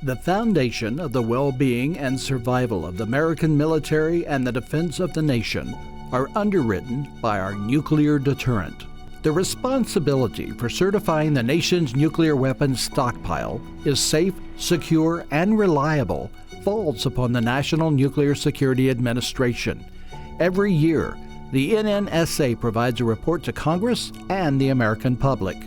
The foundation of the well-being and survival of the American military and the defense of the nation are underwritten by our nuclear deterrent. The responsibility for certifying the nation's nuclear weapons stockpile is safe, secure, and reliable falls upon the National Nuclear Security Administration. Every year, the NNSA provides a report to Congress and the American public.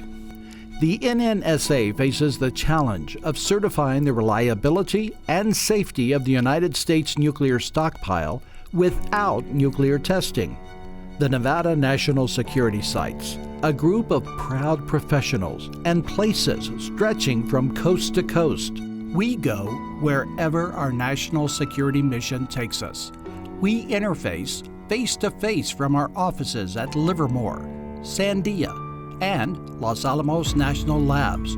The NNSA faces the challenge of certifying the reliability and safety of the United States nuclear stockpile without nuclear testing. The Nevada National Security Sites, a group of proud professionals and places stretching from coast to coast. We go wherever our national security mission takes us. We interface face-to-face from our offices at Livermore, Sandia, and Los Alamos National Labs.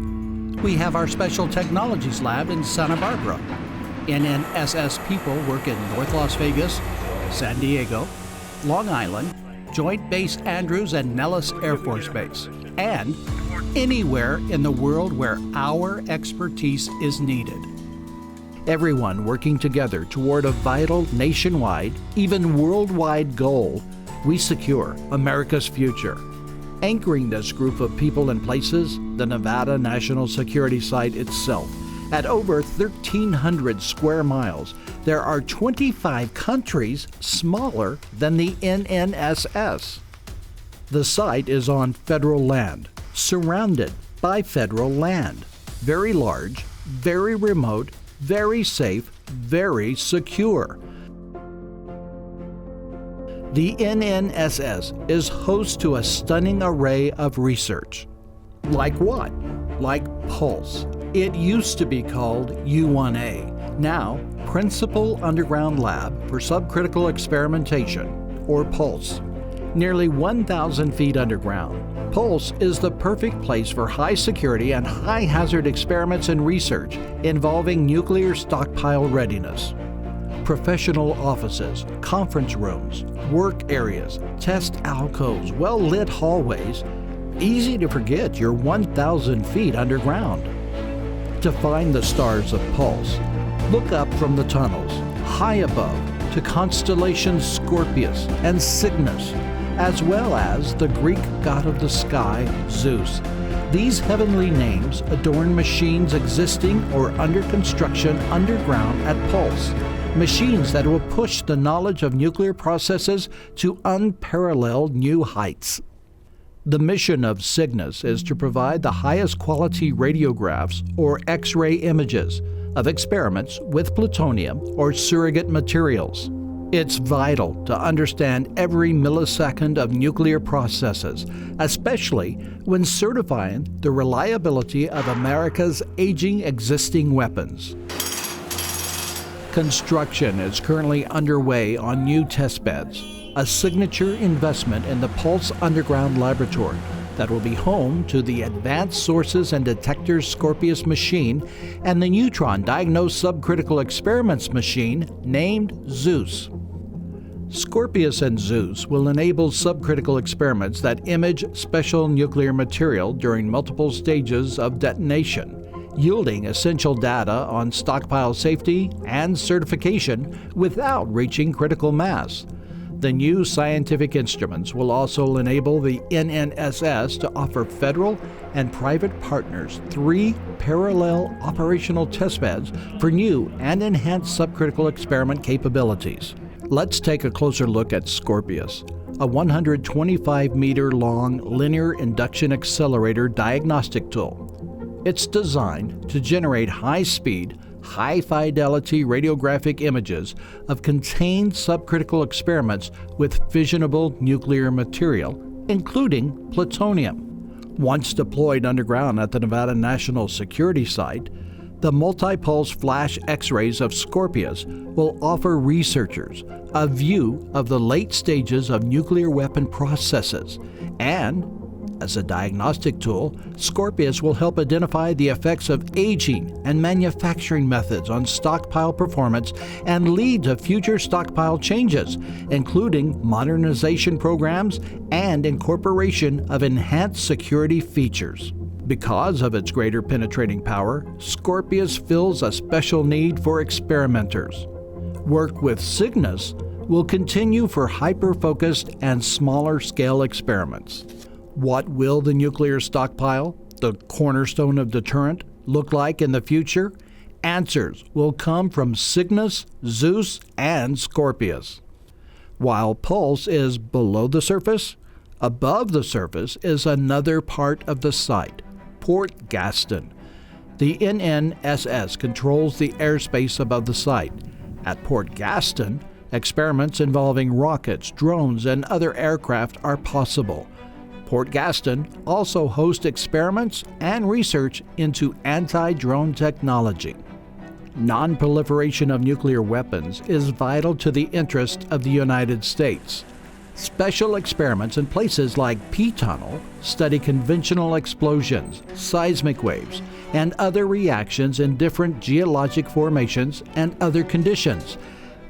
We have our Special Technologies Lab in Santa Barbara. NNSS people work in North Las Vegas, San Diego, Long Island, Joint Base Andrews and Nellis Air Force Base, and anywhere in the world where our expertise is needed. Everyone working together toward a vital nationwide, even worldwide goal, we secure America's future. Anchoring this group of people and places, the Nevada National Security Site itself. At over 1,300 square miles, there are 25 countries smaller than the NNSS. The site is on federal land, surrounded by federal land. Very large, very remote, very safe, very secure. The NNSS is host to a stunning array of research. Like what? Like Pulse. It used to be called U1A, now Principal Underground Lab for Subcritical Experimentation, or Pulse. Nearly 1,000 feet underground, Pulse is the perfect place for high security and high hazard experiments and research involving nuclear stockpile readiness. Professional offices, conference rooms, work areas, test alcoves, well-lit hallways. Easy to forget you're 1,000 feet underground. To find the stars of Pulse, look up from the tunnels, high above, to constellations Scorpius and Cygnus, as well as the Greek god of the sky, Zeus. These heavenly names adorn machines existing or under construction underground at Pulse. Machines that will push the knowledge of nuclear processes to unparalleled new heights. The mission of Cygnus is to provide the highest quality radiographs or X-ray images of experiments with plutonium or surrogate materials. It's vital to understand every millisecond of nuclear processes, especially when certifying the reliability of America's aging existing weapons. Construction is currently underway on new test beds, a signature investment in the Pulse Underground Laboratory that will be home to the Advanced Sources and Detectors Scorpius machine and the Neutron Diagnosed Subcritical Experiments machine named Zeus. Scorpius and Zeus will enable subcritical experiments that image special nuclear material during multiple stages of detonation, yielding essential data on stockpile safety and certification without reaching critical mass. The new scientific instruments will also enable the NNSS to offer federal and private partners 3 parallel operational testbeds for new and enhanced subcritical experiment capabilities. Let's take a closer look at Scorpius, a 125-meter-long linear induction accelerator diagnostic tool. It's designed to generate high-speed, high-fidelity radiographic images of contained subcritical experiments with fissionable nuclear material, including plutonium. Once deployed underground at the Nevada National Security Site, the multi-pulse flash X-rays of Scorpius will offer researchers a view of the late stages of nuclear weapon processes, and as a diagnostic tool, Scorpius will help identify the effects of aging and manufacturing methods on stockpile performance and lead to future stockpile changes, including modernization programs and incorporation of enhanced security features. Because of its greater penetrating power, Scorpius fills a special need for experimenters. Work with Cygnus will continue for hyper-focused and smaller-scale experiments. What will the nuclear stockpile, the cornerstone of deterrent, look like in the future? Answers will come from Cygnus, Zeus, and Scorpius. While Pulse is below the surface, above the surface is another part of the site, Port Gaston. The NNSS controls the airspace above the site. At Port Gaston, experiments involving rockets, drones, and other aircraft are possible. Port Gaston also hosts experiments and research into anti-drone technology. Non-proliferation of nuclear weapons is vital to the interest of the United States. Special experiments in places like P-Tunnel study conventional explosions, seismic waves, and other reactions in different geologic formations and other conditions.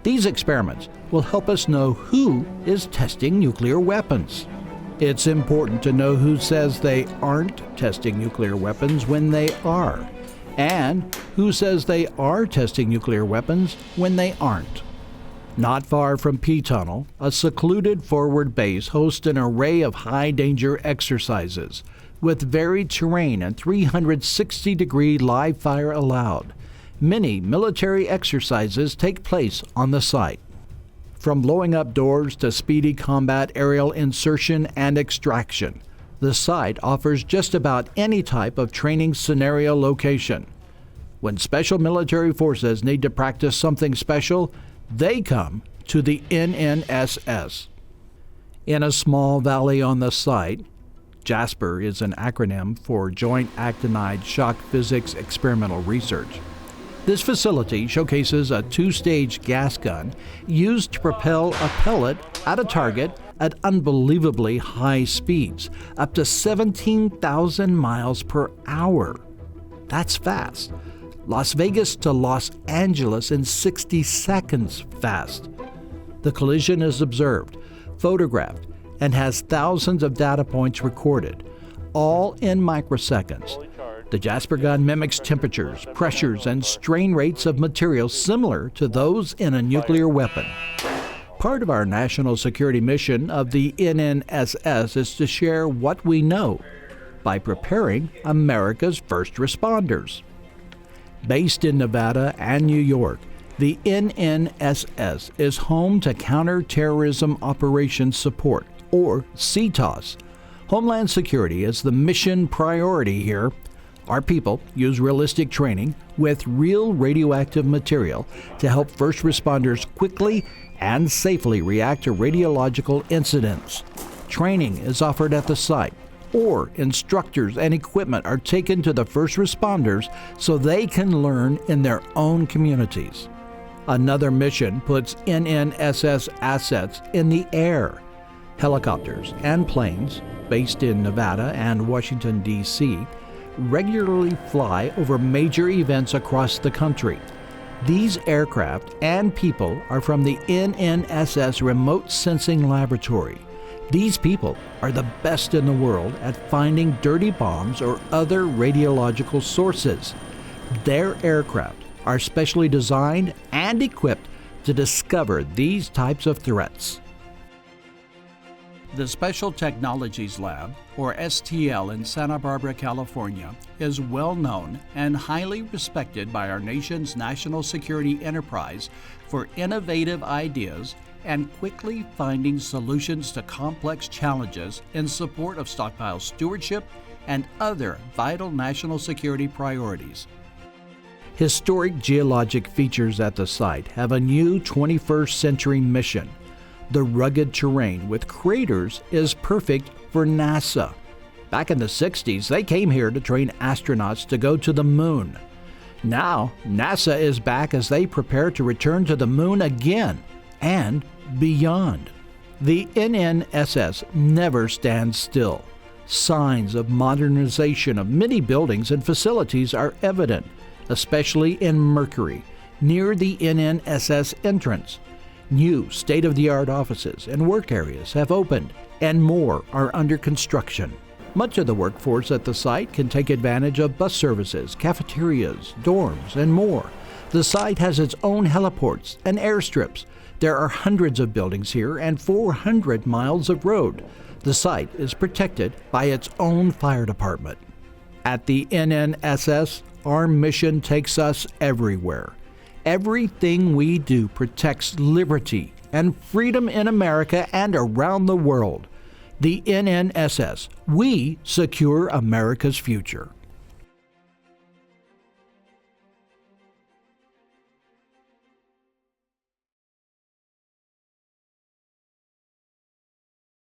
These experiments will help us know who is testing nuclear weapons. It's important to know who says they aren't testing nuclear weapons when they are, and who says they are testing nuclear weapons when they aren't. Not far from P-Tunnel, a secluded forward base hosts an array of high-danger exercises, with varied terrain and 360-degree live fire allowed. Many military exercises take place on the site. From blowing up doors to speedy combat aerial insertion and extraction, the site offers just about any type of training scenario location. When special military forces need to practice something special, they come to the NNSS. In a small valley on the site, JASPER is an acronym for Joint Actinide Shock Physics Experimental Research. This facility showcases a two-stage gas gun used to propel a pellet at a target at unbelievably high speeds, up to 17,000 miles per hour. That's fast. Las Vegas to Los Angeles in 60 seconds fast. The collision is observed, photographed, and has thousands of data points recorded, all in microseconds. The Jasper gun mimics temperatures, pressures, and strain rates of materials similar to those in a nuclear weapon. Part of our national security mission of the NNSS is to share what we know by preparing America's first responders. Based in Nevada and New York, the NNSS is home to Counterterrorism Operations Support, or CTOS. Homeland Security is the mission priority here. Our people use realistic training with real radioactive material to help first responders quickly and safely react to radiological incidents. Training is offered at the site, or instructors and equipment are taken to the first responders so they can learn in their own communities. Another mission puts NNSS assets in the air. Helicopters and planes, based in Nevada and Washington, D.C., regularly fly over major events across the country. These aircraft and people are from the NNSS Remote Sensing Laboratory. These people are the best in the world at finding dirty bombs or other radiological sources. Their aircraft are specially designed and equipped to discover these types of threats. The Special Technologies Lab, or STL, in Santa Barbara, California, is well known and highly respected by our nation's national security enterprise for innovative ideas and quickly finding solutions to complex challenges in support of stockpile stewardship and other vital national security priorities. Historic geologic features at the site have a new 21st century mission. The rugged terrain with craters is perfect for NASA. Back in the 60s, they came here to train astronauts to go to the moon. Now, NASA is back as they prepare to return to the moon again and beyond. The NNSS never stands still. Signs of modernization of many buildings and facilities are evident, especially in Mercury, near the NNSS entrance. New state-of-the-art offices and work areas have opened, and more are under construction. Much of the workforce at the site can take advantage of bus services, cafeterias, dorms, and more. The site has its own heliports and airstrips. There are hundreds of buildings here and 400 miles of road. The site is protected by its own fire department. At the NNSS, our mission takes us everywhere. Everything we do protects liberty and freedom in America and around the world. The NNSS, we secure America's future.